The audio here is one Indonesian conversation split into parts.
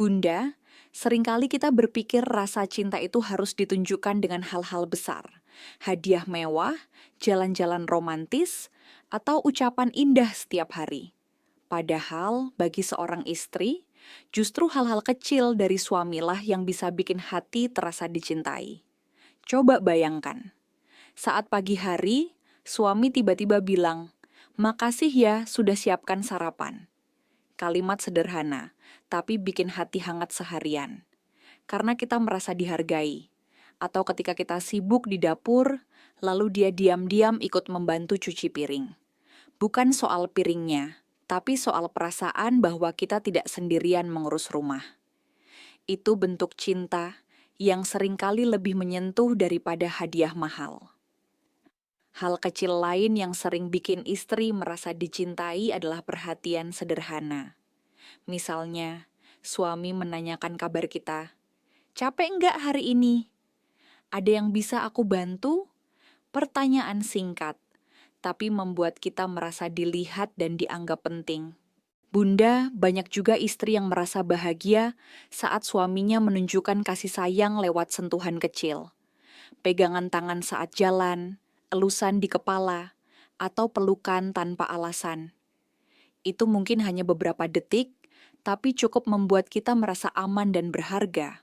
Bunda, seringkali kita berpikir rasa cinta itu harus ditunjukkan dengan hal-hal besar. Hadiah mewah, jalan-jalan romantis, atau ucapan indah setiap hari. Padahal bagi seorang istri, justru hal-hal kecil dari suamilah yang bisa bikin hati terasa dicintai. Coba bayangkan, saat pagi hari, suami tiba-tiba bilang, "Makasih ya sudah siapkan sarapan." Kalimat sederhana, tapi bikin hati hangat seharian. Karena kita merasa dihargai. Atau ketika kita sibuk di dapur, lalu dia diam-diam ikut membantu cuci piring. Bukan soal piringnya, tapi soal perasaan bahwa kita tidak sendirian mengurus rumah. Itu bentuk cinta yang seringkali lebih menyentuh daripada hadiah mahal. Hal kecil lain yang sering bikin istri merasa dicintai adalah perhatian sederhana. Misalnya, suami menanyakan kabar kita, "Capek enggak hari ini? Ada yang bisa aku bantu?" Pertanyaan singkat, tapi membuat kita merasa dilihat dan dianggap penting. Bunda, banyak juga istri yang merasa bahagia saat suaminya menunjukkan kasih sayang lewat sentuhan kecil. Pegangan tangan saat jalan, elusan di kepala, atau pelukan tanpa alasan. Itu mungkin hanya beberapa detik, tapi cukup membuat kita merasa aman dan berharga.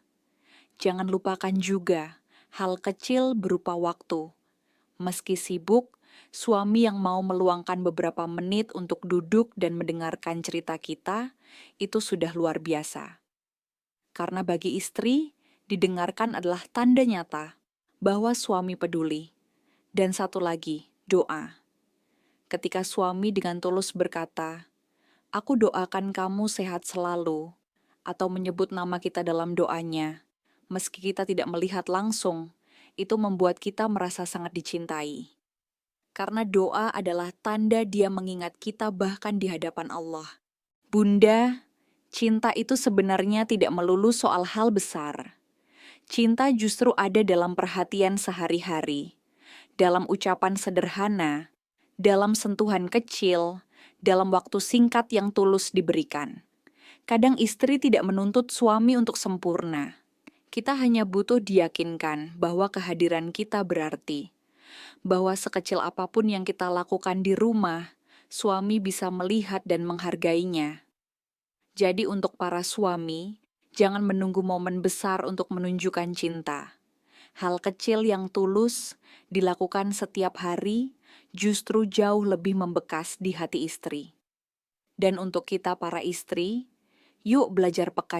Jangan lupakan juga hal kecil berupa waktu. Meski sibuk, suami yang mau meluangkan beberapa menit untuk duduk dan mendengarkan cerita kita, itu sudah luar biasa. Karena bagi istri, didengarkan adalah tanda nyata bahwa suami peduli. Dan satu lagi, doa. Ketika suami dengan tulus berkata, "Aku doakan kamu sehat selalu," atau menyebut nama kita dalam doanya, meski kita tidak melihat langsung, itu membuat kita merasa sangat dicintai. Karena doa adalah tanda dia mengingat kita bahkan di hadapan Allah. Bunda, cinta itu sebenarnya tidak melulu soal hal besar. Cinta justru ada dalam perhatian sehari-hari, dalam ucapan sederhana, dalam sentuhan kecil, dalam waktu singkat yang tulus diberikan. Kadang istri tidak menuntut suami untuk sempurna. Kita hanya butuh diyakinkan bahwa kehadiran kita berarti. Bahwa sekecil apapun yang kita lakukan di rumah, suami bisa melihat dan menghargainya. Jadi untuk para suami, jangan menunggu momen besar untuk menunjukkan cinta. Hal kecil yang tulus dilakukan setiap hari justru jauh lebih membekas di hati istri. Dan untuk kita para istri, yuk belajar peka